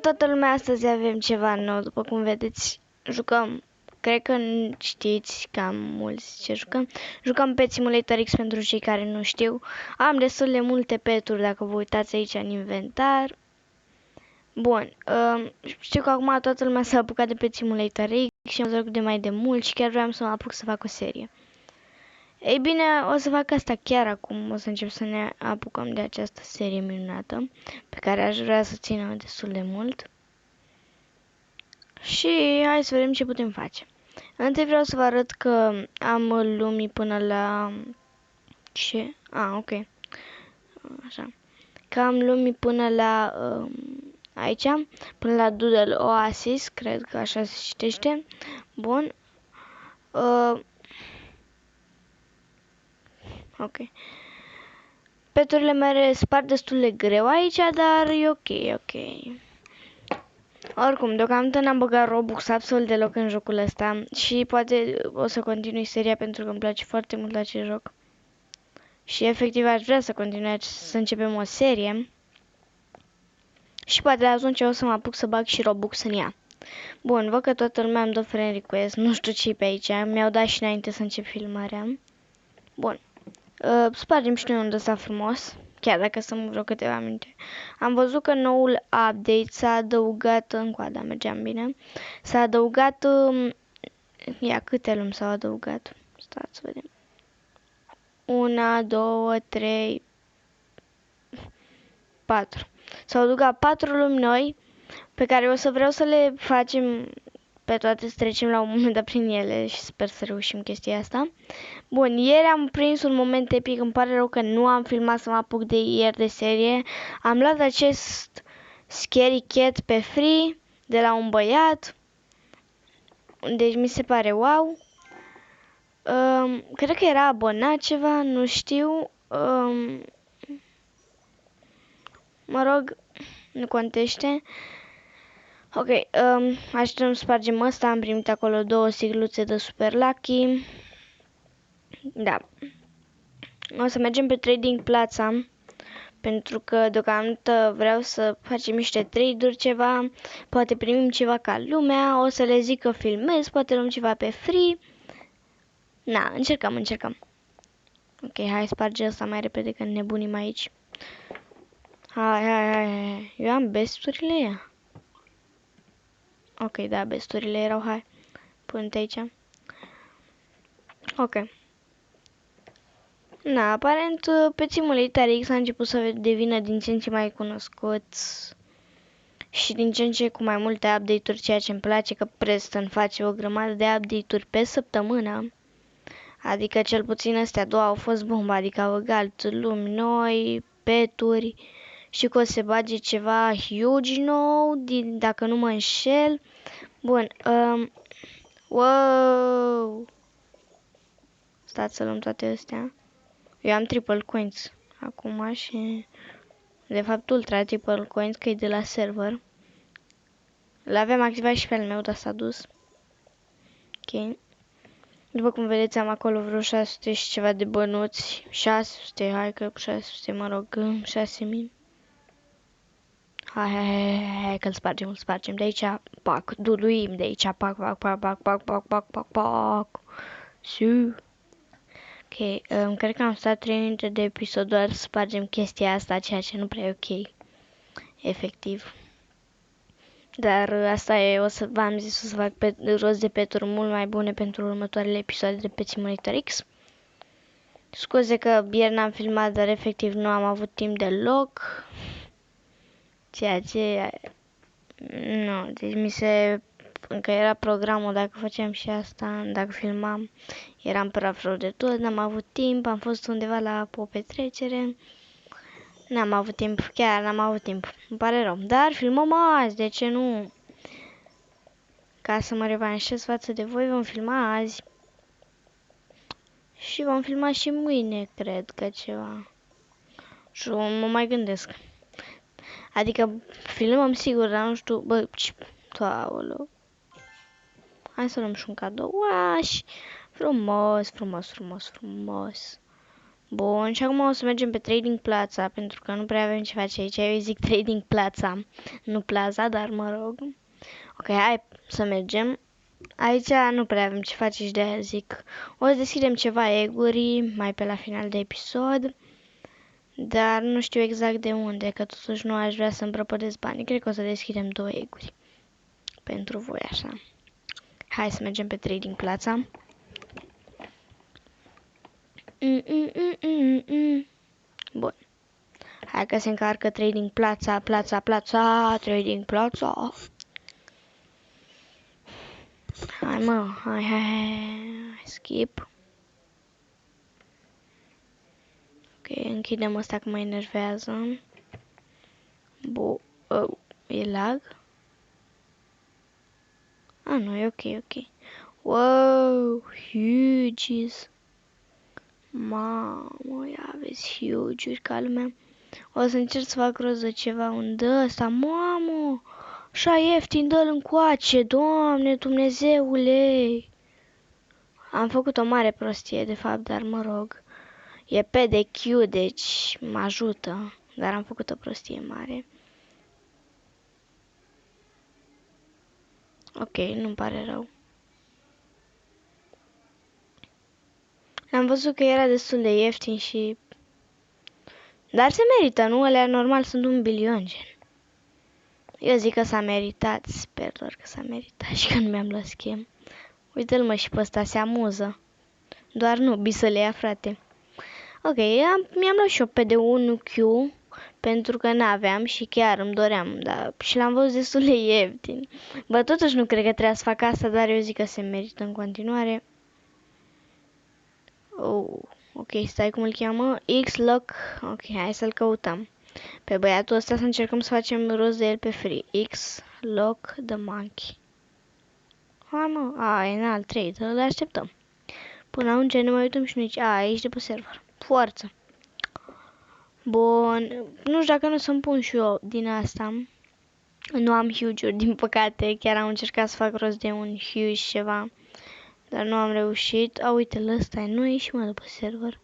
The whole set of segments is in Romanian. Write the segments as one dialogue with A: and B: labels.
A: Toată lumea, astăzi avem ceva nou, după cum vedeți, jucăm, cred că știți cam mulți ce jucăm. Jucăm Pet Simulator X pentru cei care nu știu. Am destul de multe peturi dacă vă uitați aici în inventar. Bun, știu că acum toată lumea s-a apucat de Pet Simulator X și am văzut de mai de mult și chiar vreau să mă apuc să fac o serie. Ei bine, o să fac asta chiar acum, o să încep să ne apucăm de această serie minunată, pe care aș vrea să țină destul de mult. Și hai să vedem ce putem face. Întâi vreau să vă arăt că am lumii până la... Ce? Ok. Așa. Că am lumii până la... aici, până la Doodle Oasis, cred că așa se citește. Bun. Ok. Peturile mele spar destul de greu aici, dar e ok. Oricum, deocamdată n-am băgat Robux absolut deloc în jocul ăsta și poate o să continui seria pentru că îmi place foarte mult acest joc. Și efectiv aș vrea să continui să începem o serie. Și poate atunci o să mă apuc să bag și Robux în ea. Bun, văd că toată lumea îmi dă friend request, nu știu ce pe aici, mi-au dat și înainte să încep filmarea. Bun, spargem și noi unde ăsta frumos, chiar dacă sunt vreo câteva minute. Am văzut că noul update s-a adăugat, în coada mergeam bine, s-a adăugat, ia câte lumi s-au adăugat, stați să vedem. 1, 2, 3, 4. S-au adăugat 4 lumi noi, pe care o să vreau să le facem pe toate, să trecem la un moment dat prin ele și sper să reușim chestia asta. Bun, ieri am prins un moment epic, îmi pare rău că nu am filmat să mă apuc de ieri de serie. Am luat acest Scary Cat pe free de la un băiat, deci mi se pare wow. Cred că era abonat ceva, nu știu. Mă rog, nu contește. Ok, așteptăm să spargem ăsta, am primit acolo 2 sigluțe de Super Lucky. Da. O să mergem pe Trading Plaza, pentru că deocamdată vreau să facem niște trade-uri ceva, poate primim ceva ca lumea, o să le zic că filmez, poate luăm ceva pe free. Na, încercăm. Ok, hai sparge ăsta mai repede că nebunim aici. Hai, eu am besturile ea. Ok, da, besturile erau, hai. Pune-te aici. Ok. Na, aparent, Pet Simulator X a început să devină din ce în ce mai cunoscut și din ce în ce cu mai multe update-uri, ceea ce îmi place că Preston face o grămadă de update-uri pe săptămână. Adică cel puțin astea două au fost bomba, adică au băgat lumi noi, peturi și că o să bage ceva huge nou, dacă nu mă înșel. Bun, wow! Stați să luăm toate astea. Eu am triple coins acum și de fapt ultra triple coins că e de la server. L-aveam activat și pe al meu, dar s-a dus. Ok. După cum vedeți am acolo vreo 600 și ceva de bănuți. 600, hai că 600, mă rog, 6000. Hai că îl spargem de aici, pac, duluim de aici, pac. Su. Ok, cred că am stat 3 minute de episod doar să spargem chestia asta, ceea ce nu prea e ok. Efectiv. Dar asta e, v-am zis, o să fac rost de peturi mult mai bune pentru următoarele episoade de Pet Simulator X. Scuze că ieri n-am filmat, dar efectiv nu am avut timp deloc. Ceea ce... Nu, deci încă era programul dacă făceam și asta, dacă filmam, eram praf rău de tot, n-am avut timp, am fost undeva la o petrecere. N-am avut timp, chiar n-am avut timp, îmi pare rău. Dar filmăm azi, de ce nu? Ca să mă revanșez față de voi, vom filma azi. Și vom filma și mâine, cred că ceva. Și mă mai gândesc. Adică filmăm sigur, dar nu știu, bă, toaolă. Hai să luăm și un cadou. Uași, frumos. Bun, și acum o să mergem pe Trading Plaza, pentru că nu prea avem ce face aici. Eu zic Trading Plaza, nu Plaza, dar mă rog. Ok, hai să mergem. Aici nu prea avem ce face și de-aia zic. O să deschidem ceva eguri mai pe la final de episod. Dar nu știu exact de unde, că totuși nu aș vrea să-mi prăpădesc banii. Cred că o să deschidem 2 eguri. Pentru voi așa. Hai să mergem pe Trading Plaza. Bun. Hai că se încarcă Trading Plaza, Trading Plaza. Hai mă, hai, skip. Ok, închidem ăsta că mă enervează. E lag? Nu, e ok. Wow, huges. Mamă, ia vezi huge-uri ca lumea. O să încerc să fac rost de ceva unde ăsta. Mamă, așa ieftin, dă-l încoace, Doamne Dumnezeule. Am făcut o mare prostie, de fapt, dar mă rog. E PDQ, deci mă ajută, dar am făcut o prostie mare. Ok, nu-mi pare rău. Am văzut că era destul de ieftin și... Dar se merită, nu? Alea normal sunt 1 bilion, gen. Eu zic că s-a meritat, sper doar că s-a meritat și că nu mi-am luat schem. Uite-l mă și pe ăsta, se amuză. Doar nu, bisolea, frate. Ok, mi-am luat și eu pe de 1Q, pentru că n-aveam și chiar îmi doream, dar și l-am văzut destul de ieftin. Bă, totuși nu cred că trebuia să fac asta, dar eu zic că se merită în continuare. Oh, ok, stai cum îl cheamă? X-Lock. Ok, hai să-l căutăm. Pe băiatul ăsta să încercăm să facem rost de el pe free. X-Lock the Monkey. Hai mă, e în alt trade, îl așteptăm. Până atunci ne mai uităm și nici. Aici de pe server. Forță. Bun, nu știu dacă nu să-mi pun și eu din asta. Nu am huge-uri, din păcate. Chiar am încercat să fac rost de un huge ceva. Dar nu am reușit. Uite-l ăsta, nu e și mă după server.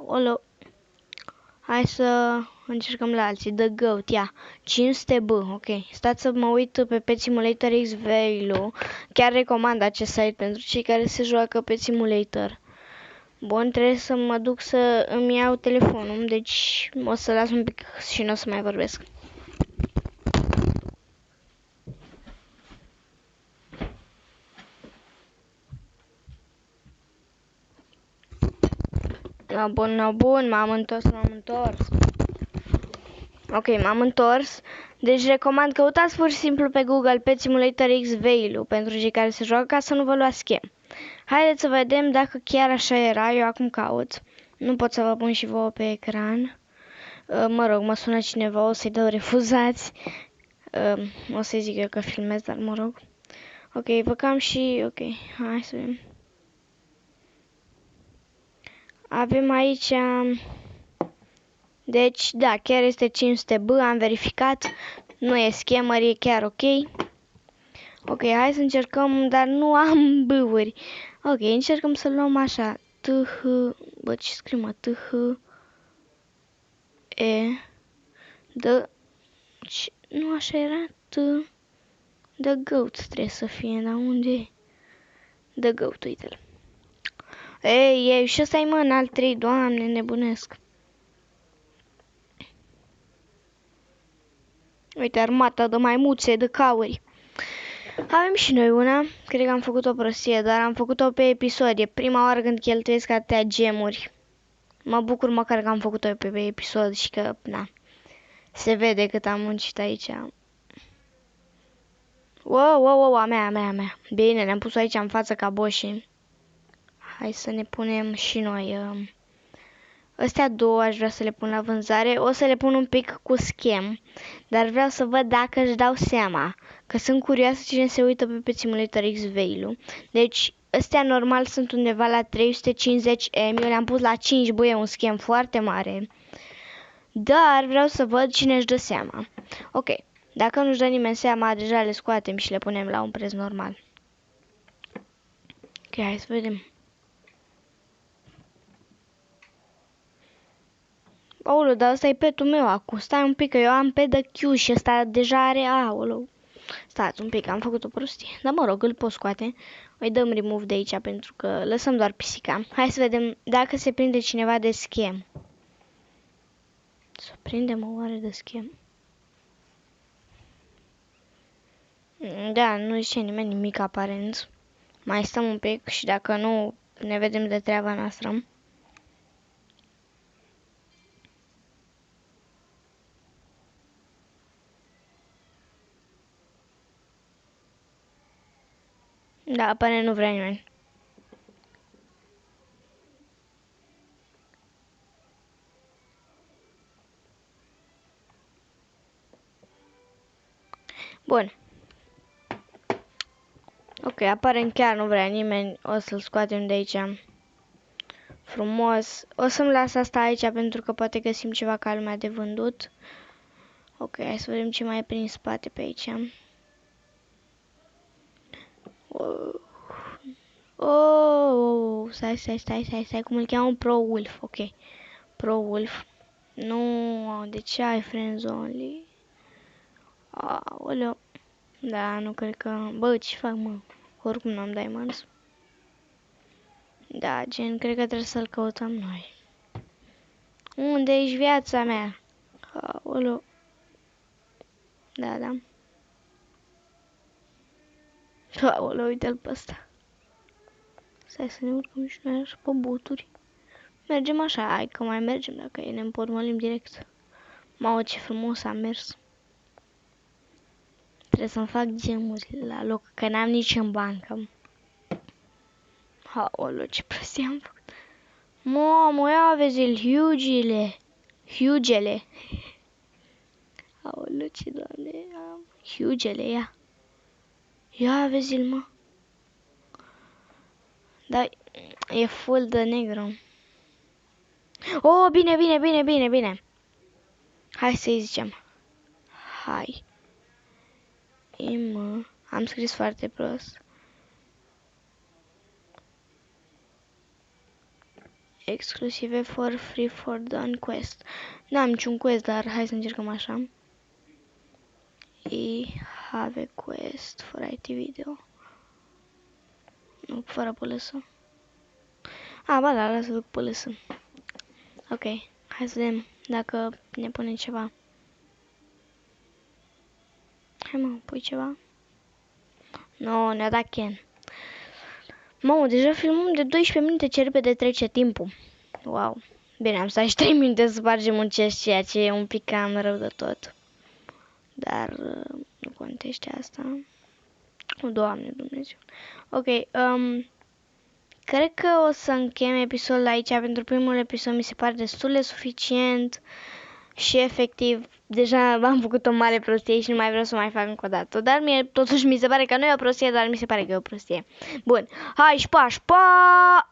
A: Olo. Hai să încercăm la alții. The Goat, ia. 500 B, ok. Stați să mă uit pe Pet Simulator X Value. Chiar recomand acest site pentru cei care se joacă Pet Simulator. Bun, trebuie să mă duc să îmi iau telefonul, deci o să las un pic și nu o să mai vorbesc. Bun, m-am întors. Ok, m-am întors. Deci recomand, căutați pur și simplu pe Google Pet Simulator X Value pentru cei care se joacă ca să nu vă luați schem. Haideți să vedem dacă chiar așa era, eu acum caut. Nu pot să vă pun și vouă pe ecran. Mă rog, mă sună cineva, o să-i dau refuzați. O să-i zic eu că filmez, dar mă rog. Ok, vă cam și... Ok, hai să vedem. Avem aici... Deci, da, chiar este 500 B, am verificat. Nu e scammer, e chiar ok. Ok, hai să încercăm, dar nu am B-uri. Ok, încercăm să luăm așa. TH... Bă, ce scriu mă? TH... E... D... Nu așa era? The Goat trebuie să fie, dar unde e? The Goat, uite-l. Ei, și ăsta-i mă în alt 3, Doamne, nebunesc. Uite, armata de maimuțe, de cauri. Avem și noi una, cred că am făcut o prostie, dar am făcut-o pe episod. E prima oară când cheltuiesc atâtea gemuri. Mă bucur măcar că am făcut-o pe episod și că, na, se vede cât am muncit aici. Wow, a mea. Bine, ne-am pus aici în față ca boșii. Hai să ne punem și noi... Astea două aș vrea să le pun la vânzare. O să le pun un pic cu schem, dar vreau să văd dacă își dau seama. Că sunt curioasă cine se uită pe Pet Simulator X Value. Deci, astea normal sunt undeva la 350 M. Eu le-am pus la 5, băi, e un schem foarte mare. Dar vreau să văd cine își dă seama. Ok, dacă nu-și dă nimeni seama, deja le scoatem și le punem la un preț normal. Ok, hai să vedem. Aoleu, dar ăsta e petul meu acum. Stai un pic, că eu am pe de Q și ăsta deja are aoleu. Stați un pic, am făcut o prostie. Dar mă rog, îl pot scoate. Îi dăm remove de aici pentru că lăsăm doar pisica. Hai să vedem dacă se prinde cineva de schem. Să prindem o oare de schem? Da, nu zice nimeni nimic aparent. Mai stăm un pic și dacă nu, ne vedem de treaba noastră. Da, aparent nu vrea nimeni. Bun. Ok, aparent chiar nu vrea nimeni. O să-l scoatem de aici. Frumos. O să-mi las asta aici pentru că poate găsim ceva ca lumea de vândut. Ok, hai să vedem ce mai e prin spate pe aici. Oh, stai, cum îl cheamă? Pro Wolf, ok. Pro Wolf. Nu, de ce ai friends only? Aoleu. Da, nu cred că... Bă, ce fac, mă? Oricum n-am diamonds. Da, gen, cred că trebuie să-l căutăm noi. Unde ești viața mea? Aoleu. Da. Aoleu, uite-l pe ăsta. Stai să ne urcăm și noi așa pe boturi. Mergem așa, hai că mai mergem dacă e, ne împotmolim direct. Mamă, ce frumos a mers. Trebuie să-mi fac gemuri la loc, că n-am nici în bancă. Aoleu, ce prostie am făcut. Mamă, ia vezi-l, hugele. Aoleu, ce doamne am. Hugele, ia. Ia vezi-l, mă. Da, e full de negru. Oh, bine. Hai să-i zicem. Hai. Mă, am scris foarte prost. Exclusive for free for done quest. N-am niciun quest, dar hai să încercăm așa. I have a quest for IT video. Nu, fără pulăsă. Ba da, lasă duc pulăsă. Ok, hai să vedem dacă ne pune ceva. Hai mă, pui ceva? No, ne-a dat Ken. Mamă, deja filmăm de 12 minute, ce repede trece timpul. Wow. Bine, am stat și 3 minute să spargem un chest, ceea ce e un pic cam rău de tot. Dar nu contește asta. O, Doamne Dumnezeu. Ok, cred că o să închem episodul aici. Pentru primul episod mi se pare destul de suficient. Și efectiv, deja am făcut o mare prostie și nu mai vreau să mai fac încă o dată. Dar totuși mi se pare că nu e o prostie, dar mi se pare că e o prostie. Bun, hai, pa!